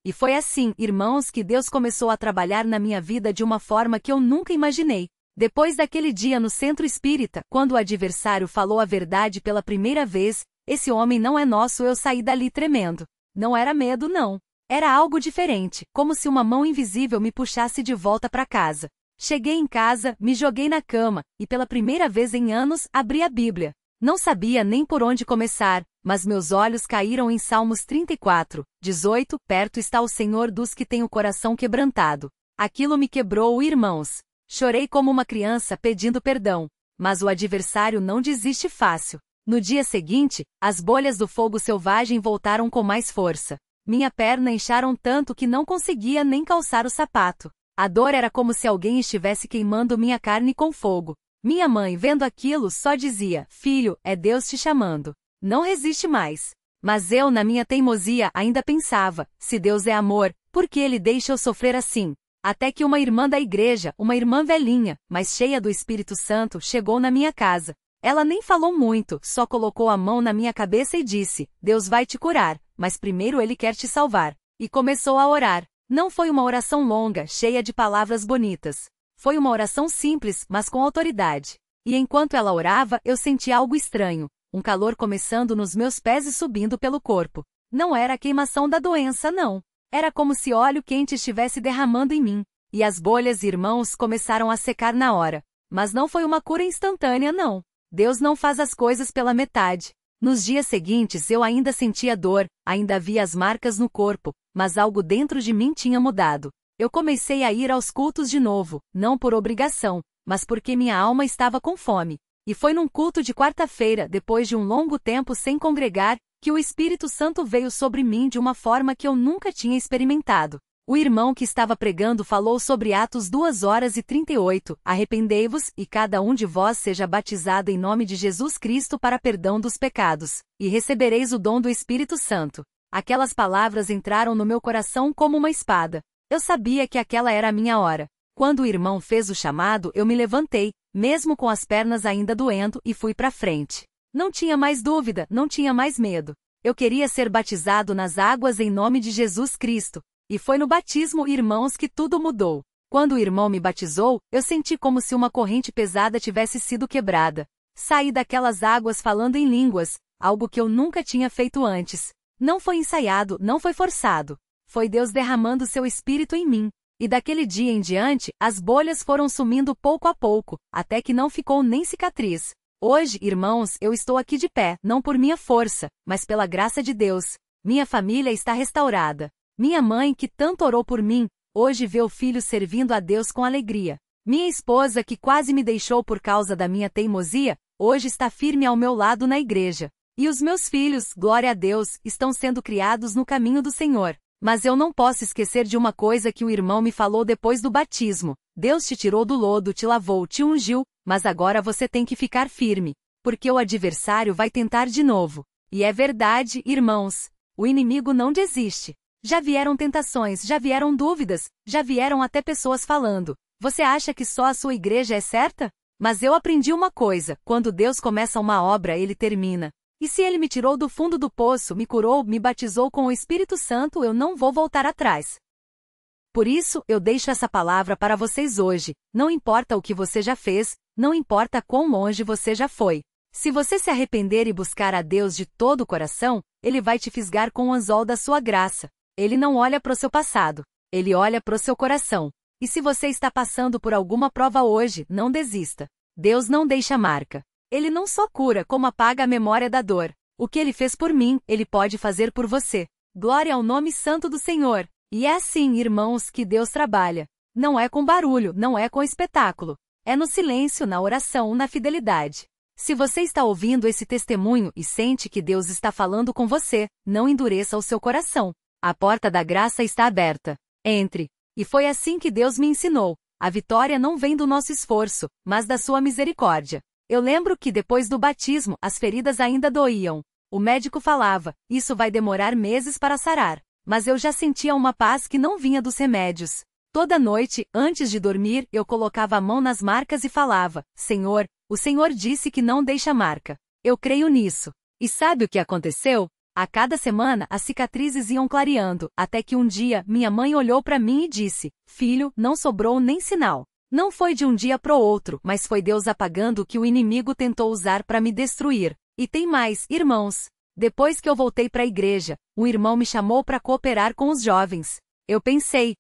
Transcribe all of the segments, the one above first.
E foi assim, irmãos, que Deus começou a trabalhar na minha vida de uma forma que eu nunca imaginei. Depois daquele dia no centro espírita, quando o adversário falou a verdade pela primeira vez, esse homem não é nosso, eu saí dali tremendo. Não era medo, não. Era algo diferente, como se uma mão invisível me puxasse de volta para casa. Cheguei em casa, me joguei na cama, e pela primeira vez em anos, abri a Bíblia. Não sabia nem por onde começar, mas meus olhos caíram em Salmos 34, 18, perto está o Senhor dos que têm o coração quebrantado. Aquilo me quebrou, irmãos. Chorei como uma criança pedindo perdão. Mas o adversário não desiste fácil. No dia seguinte, as bolhas do fogo selvagem voltaram com mais força. Minha perna incharam tanto que não conseguia nem calçar o sapato. A dor era como se alguém estivesse queimando minha carne com fogo. Minha mãe, vendo aquilo, só dizia: filho, é Deus te chamando. Não resiste mais. Mas eu, na minha teimosia, ainda pensava: se Deus é amor, por que Ele deixa eu sofrer assim? Até que uma irmã da igreja, uma irmã velhinha, mas cheia do Espírito Santo, chegou na minha casa. Ela nem falou muito, só colocou a mão na minha cabeça e disse: Deus vai te curar, mas primeiro Ele quer te salvar. E começou a orar. Não foi uma oração longa, cheia de palavras bonitas. Foi uma oração simples, mas com autoridade. E enquanto ela orava, eu senti algo estranho. Um calor começando nos meus pés e subindo pelo corpo. Não era a queimação da doença, não. Era como se óleo quente estivesse derramando em mim. E as bolhas, irmãos, começaram a secar na hora. Mas não foi uma cura instantânea, não. Deus não faz as coisas pela metade. Nos dias seguintes eu ainda sentia dor, ainda havia as marcas no corpo, mas algo dentro de mim tinha mudado. Eu comecei a ir aos cultos de novo, não por obrigação, mas porque minha alma estava com fome. E foi num culto de quarta-feira, depois de um longo tempo sem congregar, que o Espírito Santo veio sobre mim de uma forma que eu nunca tinha experimentado. O irmão que estava pregando falou sobre Atos 2:38, arrependei-vos, e cada um de vós seja batizado em nome de Jesus Cristo para perdão dos pecados, e recebereis o dom do Espírito Santo. Aquelas palavras entraram no meu coração como uma espada. Eu sabia que aquela era a minha hora. Quando o irmão fez o chamado, eu me levantei, mesmo com as pernas ainda doendo, e fui para frente. Não tinha mais dúvida, não tinha mais medo. Eu queria ser batizado nas águas em nome de Jesus Cristo. E foi no batismo, irmãos, que tudo mudou. Quando o irmão me batizou, eu senti como se uma corrente pesada tivesse sido quebrada. Saí daquelas águas falando em línguas, algo que eu nunca tinha feito antes. Não foi ensaiado, não foi forçado. Foi Deus derramando seu espírito em mim. E daquele dia em diante, as bolhas foram sumindo pouco a pouco, até que não ficou nem cicatriz. Hoje, irmãos, eu estou aqui de pé, não por minha força, mas pela graça de Deus. Minha família está restaurada. Minha mãe, que tanto orou por mim, hoje vê o filho servindo a Deus com alegria. Minha esposa, que quase me deixou por causa da minha teimosia, hoje está firme ao meu lado na igreja. E os meus filhos, glória a Deus, estão sendo criados no caminho do Senhor. Mas eu não posso esquecer de uma coisa que o irmão me falou depois do batismo. Deus te tirou do lodo, te lavou, te ungiu, mas agora você tem que ficar firme, porque o adversário vai tentar de novo. E é verdade, irmãos. O inimigo não desiste. Já vieram tentações, já vieram dúvidas, já vieram até pessoas falando: você acha que só a sua igreja é certa? Mas eu aprendi uma coisa: quando Deus começa uma obra, Ele termina. E se Ele me tirou do fundo do poço, me curou, me batizou com o Espírito Santo, eu não vou voltar atrás. Por isso, eu deixo essa palavra para vocês hoje. Não importa o que você já fez, não importa quão longe você já foi. Se você se arrepender e buscar a Deus de todo o coração, Ele vai te fisgar com o anzol da sua graça. Ele não olha para o seu passado, Ele olha para o seu coração. E se você está passando por alguma prova hoje, não desista. Deus não deixa marca. Ele não só cura, como apaga a memória da dor. O que Ele fez por mim, Ele pode fazer por você. Glória ao nome santo do Senhor. E é assim, irmãos, que Deus trabalha. Não é com barulho, não é com espetáculo. É no silêncio, na oração, na fidelidade. Se você está ouvindo esse testemunho e sente que Deus está falando com você, não endureça o seu coração. A porta da graça está aberta. Entre. E foi assim que Deus me ensinou. A vitória não vem do nosso esforço, mas da sua misericórdia. Eu lembro que depois do batismo, as feridas ainda doíam. O médico falava: isso vai demorar meses para sarar. Mas eu já sentia uma paz que não vinha dos remédios. Toda noite, antes de dormir, eu colocava a mão nas marcas e falava: Senhor, o Senhor disse que não deixa marca. Eu creio nisso. E sabe o que aconteceu? A cada semana, as cicatrizes iam clareando, até que um dia, minha mãe olhou para mim e disse: Filho, não sobrou nem sinal. Não foi de um dia pro outro, mas foi Deus apagando o que o inimigo tentou usar para me destruir. E tem mais, irmãos. Depois que eu voltei para a igreja, um irmão me chamou para cooperar com os jovens. Eu pensei,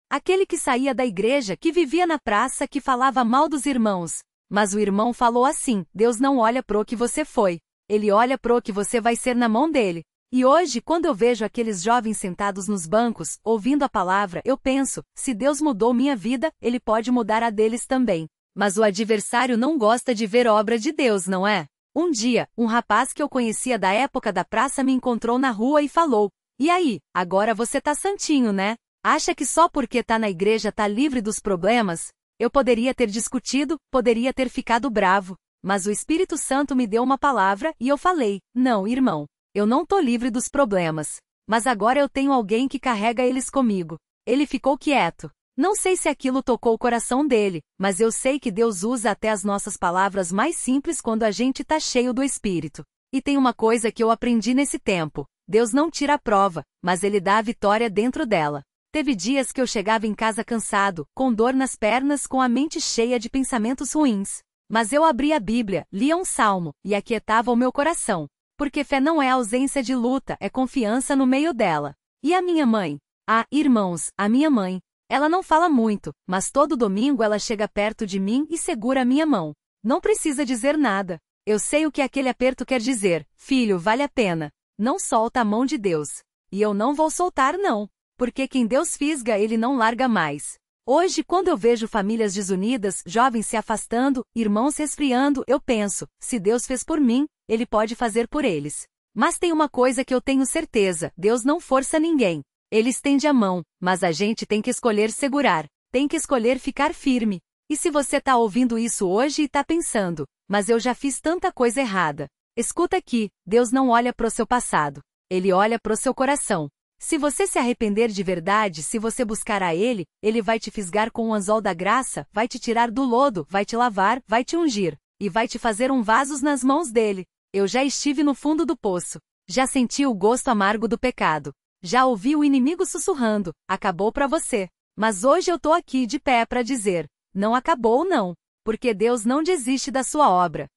aquele que saía da igreja, que vivia na praça, que falava mal dos irmãos. Mas o irmão falou assim: Deus não olha pro que você foi. Ele olha pro que você vai ser na mão dele. E hoje, quando eu vejo aqueles jovens sentados nos bancos, ouvindo a palavra, eu penso, se Deus mudou minha vida, Ele pode mudar a deles também. Mas o adversário não gosta de ver obra de Deus, não é? Um dia, um rapaz que eu conhecia da época da praça me encontrou na rua e falou: E aí, agora você tá santinho, né? Acha que só porque tá na igreja tá livre dos problemas? Eu poderia ter discutido, poderia ter ficado bravo. Mas o Espírito Santo me deu uma palavra e eu falei: Não, irmão. Eu não tô livre dos problemas. Mas agora eu tenho alguém que carrega eles comigo. Ele ficou quieto. Não sei se aquilo tocou o coração dele, mas eu sei que Deus usa até as nossas palavras mais simples quando a gente tá cheio do Espírito. E tem uma coisa que eu aprendi nesse tempo: Deus não tira a prova, mas Ele dá a vitória dentro dela. Teve dias que eu chegava em casa cansado, com dor nas pernas, com a mente cheia de pensamentos ruins. Mas eu abria a Bíblia, lia um salmo, e aquietava o meu coração. Porque fé não é ausência de luta, é confiança no meio dela. E a minha mãe? Irmãos, a minha mãe. Ela não fala muito, mas todo domingo ela chega perto de mim e segura a minha mão. Não precisa dizer nada. Eu sei o que aquele aperto quer dizer: filho, vale a pena. Não solta a mão de Deus. E eu não vou soltar não. Porque quem Deus fisga Ele não larga mais. Hoje, quando eu vejo famílias desunidas, jovens se afastando, irmãos se esfriando, eu penso: se Deus fez por mim, Ele pode fazer por eles. Mas tem uma coisa que eu tenho certeza: Deus não força ninguém. Ele estende a mão, mas a gente tem que escolher segurar, tem que escolher ficar firme. E se você tá ouvindo isso hoje e tá pensando: mas eu já fiz tanta coisa errada. Escuta aqui, Deus não olha pro seu passado. Ele olha pro seu coração. Se você se arrepender de verdade, se você buscar a Ele, Ele vai te fisgar com o anzol da graça, vai te tirar do lodo, vai te lavar, vai te ungir, e vai te fazer um vaso nas mãos dele. Eu já estive no fundo do poço. Já senti o gosto amargo do pecado. Já ouvi o inimigo sussurrando: acabou pra você. Mas hoje eu tô aqui de pé pra dizer: não acabou não. Porque Deus não desiste da sua obra.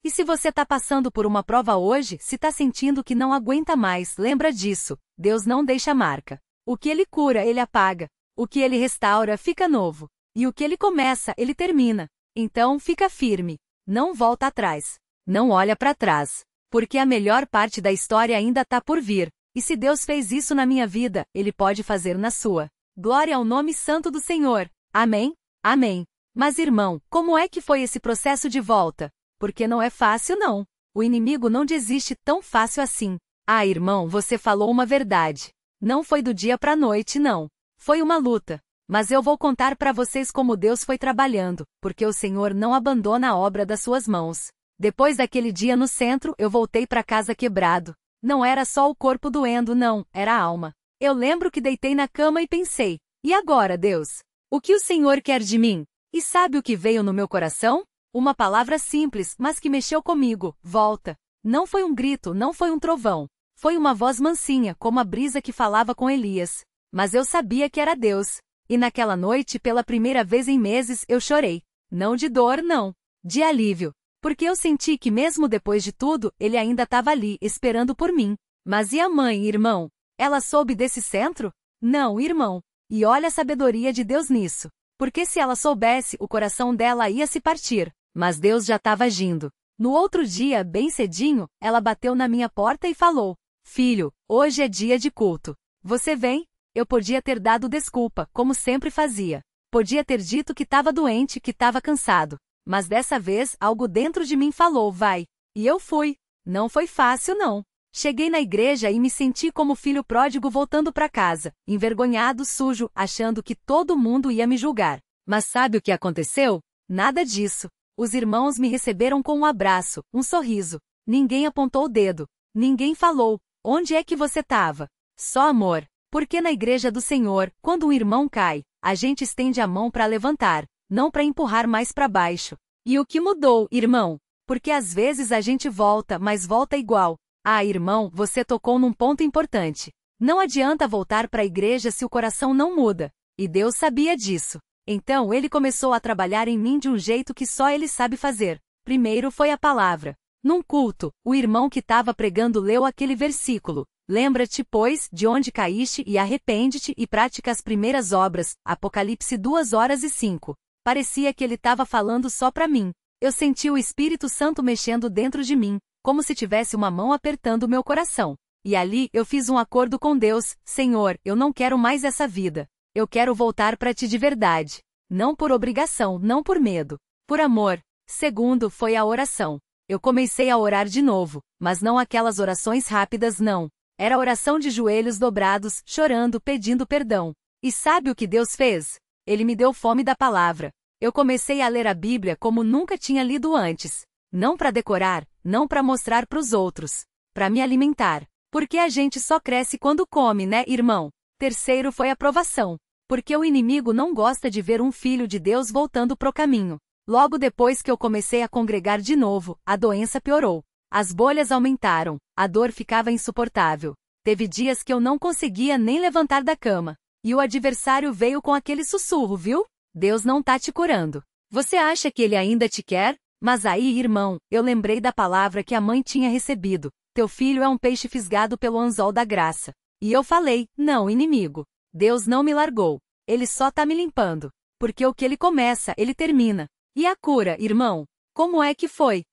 E se você tá passando por uma prova hoje, se tá sentindo que não aguenta mais, lembra disso: Deus não deixa marca. O que Ele cura, Ele apaga. O que Ele restaura, fica novo. E o que Ele começa, Ele termina. Então, fica firme. Não volta atrás. Não olha para trás. Porque a melhor parte da história ainda tá por vir. E se Deus fez isso na minha vida, Ele pode fazer na sua. Glória ao nome santo do Senhor. Amém? Amém. Mas irmão, como é que foi esse processo de volta? Porque não é fácil não. O inimigo não desiste tão fácil assim. Irmão, você falou uma verdade. Não foi do dia para a noite não. Foi uma luta. Mas eu vou contar para vocês como Deus foi trabalhando, porque o Senhor não abandona a obra das suas mãos. Depois daquele dia no centro, eu voltei para casa quebrado. Não era só o corpo doendo não, era a alma. Eu lembro que deitei na cama e pensei: e agora, Deus? O que o Senhor quer de mim? E sabe o que veio no meu coração? Uma palavra simples, mas que mexeu comigo: volta. Não foi um grito, não foi um trovão. Foi uma voz mansinha, como a brisa que falava com Elias. Mas eu sabia que era Deus. E naquela noite, pela primeira vez em meses, eu chorei. Não de dor, não. De alívio. Porque eu senti que mesmo depois de tudo, Ele ainda estava ali, esperando por mim. Mas e a mãe, irmão? Ela soube desse centro? Não, irmão. E olha a sabedoria de Deus nisso. Porque se ela soubesse, o coração dela ia se partir. Mas Deus já estava agindo. No outro dia, bem cedinho, ela bateu na minha porta e falou: filho, hoje é dia de culto. Você vem? Eu podia ter dado desculpa, como sempre fazia. Podia ter dito que estava doente, que estava cansado. Mas dessa vez, algo dentro de mim falou: vai. E eu fui. Não foi fácil não. Cheguei na igreja e me senti como filho pródigo voltando para casa, envergonhado, sujo, achando que todo mundo ia me julgar. Mas sabe o que aconteceu? Nada disso. Os irmãos me receberam com um abraço, um sorriso. Ninguém apontou o dedo. Ninguém falou: onde é que você estava? Só amor. Porque na igreja do Senhor, quando um irmão cai, a gente estende a mão para levantar, não para empurrar mais para baixo. E o que mudou, irmão? Porque às vezes a gente volta, mas volta igual. Ah, irmão, você tocou num ponto importante. Não adianta voltar para a igreja se o coração não muda. E Deus sabia disso. Então ele começou a trabalhar em mim de um jeito que só ele sabe fazer. Primeiro foi a palavra. Num culto, o irmão que estava pregando leu aquele versículo. Lembra-te, pois, de onde caíste e arrepende-te e pratica as primeiras obras. Apocalipse 2:05. Parecia que ele estava falando só para mim. Eu senti o Espírito Santo mexendo dentro de mim, como se tivesse uma mão apertando meu coração. E ali eu fiz um acordo com Deus. Senhor, eu não quero mais essa vida. Eu quero voltar para ti de verdade. Não por obrigação, não por medo. Por amor. Segundo foi a oração. Eu comecei a orar de novo, mas não aquelas orações rápidas, não. Era oração de joelhos dobrados, chorando, pedindo perdão. E sabe o que Deus fez? Ele me deu fome da palavra. Eu comecei a ler a Bíblia como nunca tinha lido antes. Não para decorar, não para mostrar para os outros. Para me alimentar. Porque a gente só cresce quando come, né, irmão? Terceiro foi a provação. Porque o inimigo não gosta de ver um filho de Deus voltando pro caminho. Logo depois que eu comecei a congregar de novo, a doença piorou. As bolhas aumentaram, a dor ficava insuportável. Teve dias que eu não conseguia nem levantar da cama. E o adversário veio com aquele sussurro, viu? Deus não tá te curando. Você acha que ele ainda te quer? Mas aí, irmão, eu lembrei da palavra que a mãe tinha recebido. Teu filho é um peixe fisgado pelo anzol da graça. E eu falei, não, inimigo. Deus não me largou. Ele só tá me limpando. Porque o que ele começa, ele termina. E a cura, irmão? Como é que foi?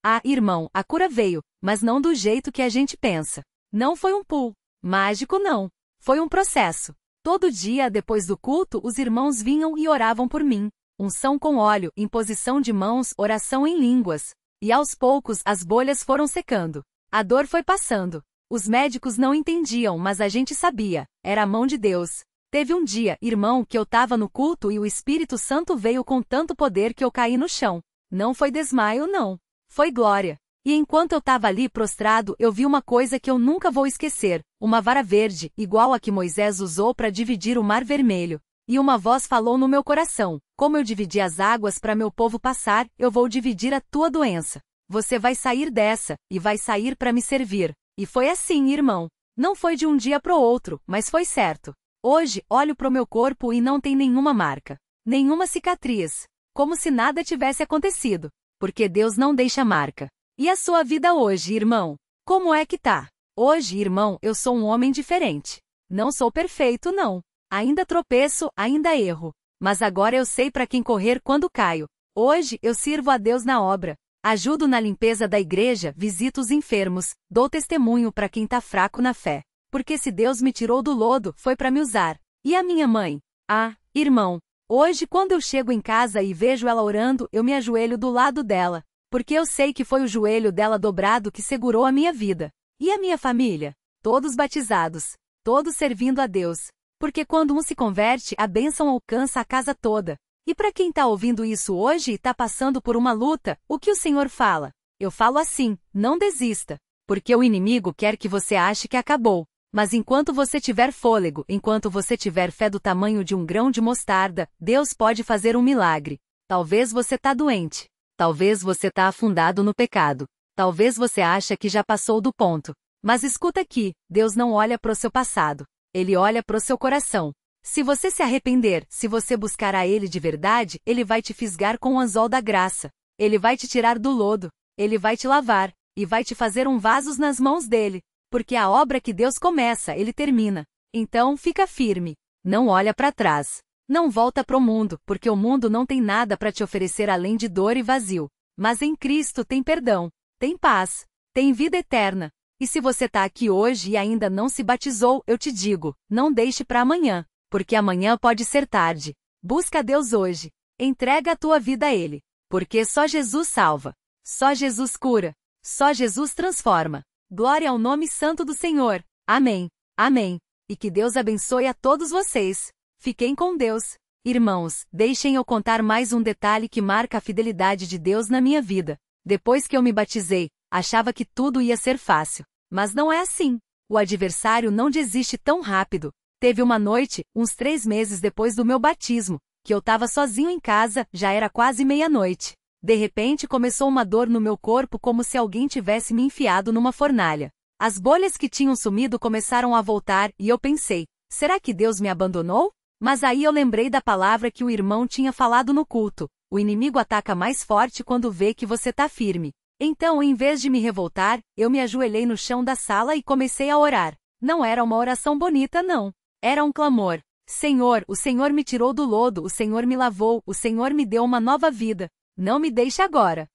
Ah, irmão, a cura veio, mas não do jeito que a gente pensa. Não foi um pulo mágico, não. Foi um processo. Todo dia, depois do culto, os irmãos vinham e oravam por mim. Unção com óleo, imposição de mãos, oração em línguas. E aos poucos, as bolhas foram secando. A dor foi passando. Os médicos não entendiam, mas a gente sabia. Era a mão de Deus. Teve um dia, irmão, que eu tava no culto e o Espírito Santo veio com tanto poder que eu caí no chão. Não foi desmaio, não. Foi glória. E enquanto eu tava ali prostrado, eu vi uma coisa que eu nunca vou esquecer. Uma vara verde, igual a que Moisés usou para dividir o Mar Vermelho. E uma voz falou no meu coração: como eu dividi as águas para meu povo passar, eu vou dividir a tua doença. Você vai sair dessa, e vai sair para me servir. E foi assim, irmão. Não foi de um dia pro outro, mas foi certo. Hoje, olho pro meu corpo e não tem nenhuma marca. Nenhuma cicatriz. Como se nada tivesse acontecido. Porque Deus não deixa marca. E a sua vida hoje, irmão? Como é que tá? Hoje, irmão, eu sou um homem diferente. Não sou perfeito, não. Ainda tropeço, ainda erro. Mas agora eu sei para quem correr quando caio. Hoje, eu sirvo a Deus na obra. Ajudo na limpeza da igreja, visito os enfermos, dou testemunho para quem tá fraco na fé. Porque se Deus me tirou do lodo, foi para me usar. E a minha mãe? Ah, irmão, hoje quando eu chego em casa e vejo ela orando, eu me ajoelho do lado dela. Porque eu sei que foi o joelho dela dobrado que segurou a minha vida. E a minha família? Todos batizados. Todos servindo a Deus. Porque quando um se converte, a bênção alcança a casa toda. E para quem tá ouvindo isso hoje e tá passando por uma luta, o que o Senhor fala? Eu falo assim, não desista. Porque o inimigo quer que você ache que acabou. Mas enquanto você tiver fôlego, enquanto você tiver fé do tamanho de um grão de mostarda, Deus pode fazer um milagre. Talvez você tá doente. Talvez você tá afundado no pecado. Talvez você acha que já passou do ponto. Mas escuta aqui, Deus não olha pro seu passado. Ele olha pro seu coração. Se você se arrepender, se você buscar a Ele de verdade, Ele vai te fisgar com o anzol da graça. Ele vai te tirar do lodo. Ele vai te lavar. E vai te fazer um vaso nas mãos dele. Porque a obra que Deus começa, Ele termina. Então, fica firme. Não olha para trás. Não volta pro mundo, porque o mundo não tem nada para te oferecer além de dor e vazio. Mas em Cristo tem perdão, tem paz, tem vida eterna. E se você tá aqui hoje e ainda não se batizou, eu te digo, não deixe para amanhã, porque amanhã pode ser tarde. Busca Deus hoje. Entrega a tua vida a Ele. Porque só Jesus salva. Só Jesus cura. Só Jesus transforma. Glória ao nome santo do Senhor. Amém. Amém. E que Deus abençoe a todos vocês. Fiquem com Deus. Irmãos, deixem eu contar mais um detalhe que marca a fidelidade de Deus na minha vida. Depois que eu me batizei, achava que tudo ia ser fácil. Mas não é assim. O adversário não desiste tão rápido. Teve uma noite, uns 3 meses depois do meu batismo, que eu estava sozinho em casa, já era quase meia-noite. De repente começou uma dor no meu corpo como se alguém tivesse me enfiado numa fornalha. As bolhas que tinham sumido começaram a voltar e eu pensei, será que Deus me abandonou? Mas aí eu lembrei da palavra que o irmão tinha falado no culto. O inimigo ataca mais forte quando vê que você tá firme. Então, em vez de me revoltar, eu me ajoelhei no chão da sala e comecei a orar. Não era uma oração bonita, não. Era um clamor. Senhor, o Senhor me tirou do lodo, o Senhor me lavou, o Senhor me deu uma nova vida. Não me deixe agora.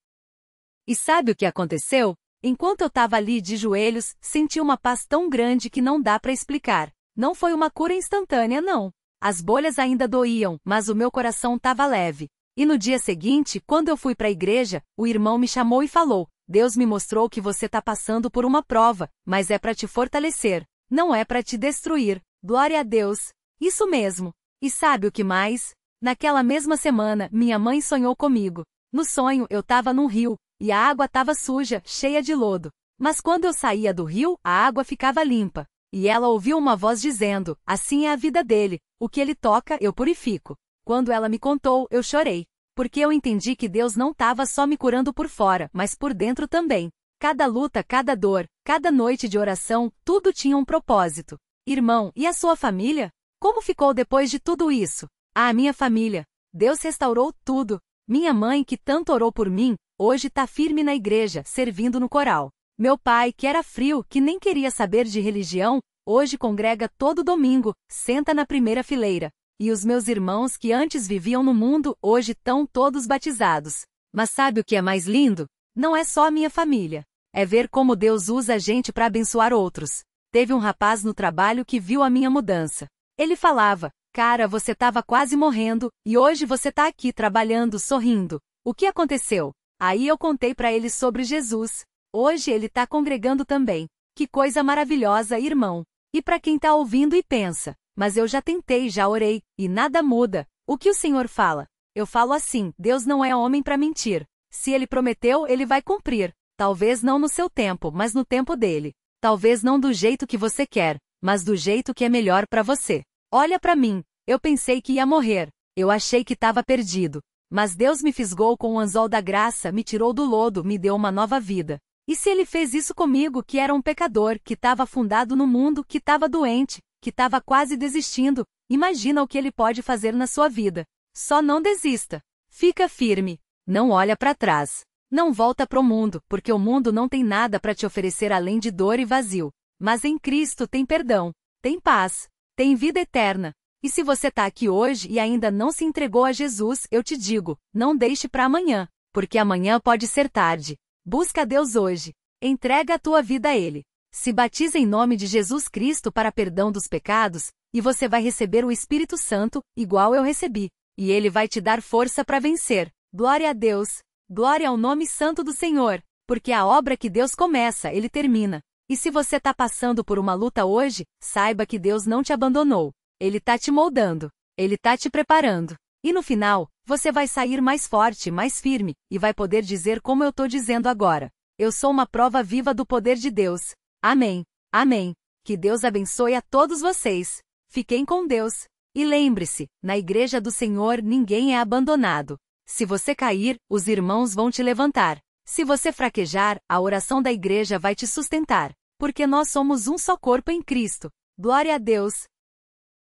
E sabe o que aconteceu? Enquanto eu estava ali de joelhos, senti uma paz tão grande que não dá para explicar. Não foi uma cura instantânea, não. As bolhas ainda doíam, mas o meu coração estava leve. E no dia seguinte, quando eu fui para a igreja, o irmão me chamou e falou, Deus me mostrou que você está passando por uma prova, mas é para te fortalecer. Não é para te destruir. Glória a Deus. Isso mesmo. E sabe o que mais? Naquela mesma semana, minha mãe sonhou comigo. No sonho, eu estava num rio, e a água estava suja, cheia de lodo. Mas quando eu saía do rio, a água ficava limpa. E ela ouviu uma voz dizendo, assim é a vida dele, o que ele toca, eu purifico. Quando ela me contou, eu chorei. Porque eu entendi que Deus não estava só me curando por fora, mas por dentro também. Cada luta, cada dor, cada noite de oração, tudo tinha um propósito. Irmão, e a sua família? Como ficou depois de tudo isso? Ah, minha família. Deus restaurou tudo. Minha mãe, que tanto orou por mim, hoje está firme na igreja, servindo no coral. Meu pai, que era frio, que nem queria saber de religião, hoje congrega todo domingo, senta na primeira fileira. E os meus irmãos que antes viviam no mundo, hoje estão todos batizados. Mas sabe o que é mais lindo? Não é só a minha família. É ver como Deus usa a gente para abençoar outros. Teve um rapaz no trabalho que viu a minha mudança. Ele falava, cara, você estava quase morrendo, e hoje você está aqui trabalhando, sorrindo. O que aconteceu? Aí eu contei para ele sobre Jesus. Hoje ele está congregando também. Que coisa maravilhosa, irmão. E para quem está ouvindo e pensa, mas eu já tentei, já orei, e nada muda. O que o Senhor fala? Eu falo assim, Deus não é homem para mentir. Se ele prometeu, ele vai cumprir. Talvez não no seu tempo, mas no tempo dele. Talvez não do jeito que você quer, mas do jeito que é melhor para você. Olha para mim, eu pensei que ia morrer. Eu achei que estava perdido. Mas Deus me fisgou com o anzol da graça, me tirou do lodo, me deu uma nova vida. E se ele fez isso comigo, que era um pecador, que estava afundado no mundo, que estava doente, que estava quase desistindo, imagina o que ele pode fazer na sua vida. Só não desista. Fica firme. Não olha para trás. Não volta pro mundo, porque o mundo não tem nada para te oferecer além de dor e vazio. Mas em Cristo tem perdão, tem paz, tem vida eterna. E se você está aqui hoje e ainda não se entregou a Jesus, eu te digo, não deixe para amanhã, porque amanhã pode ser tarde. Busca a Deus hoje. Entrega a tua vida a Ele. Se batiza em nome de Jesus Cristo para perdão dos pecados, e você vai receber o Espírito Santo, igual eu recebi. E Ele vai te dar força para vencer. Glória a Deus. Glória ao nome santo do Senhor. Porque a obra que Deus começa, Ele termina. E se você está passando por uma luta hoje, saiba que Deus não te abandonou. Ele está te moldando. Ele está te preparando. E no final, você vai sair mais forte, mais firme, e vai poder dizer como eu estou dizendo agora. Eu sou uma prova viva do poder de Deus. Amém. Amém. Que Deus abençoe a todos vocês. Fiquem com Deus. E lembre-se, na igreja do Senhor ninguém é abandonado. Se você cair, os irmãos vão te levantar. Se você fraquejar, a oração da igreja vai te sustentar. Porque nós somos um só corpo em Cristo. Glória a Deus.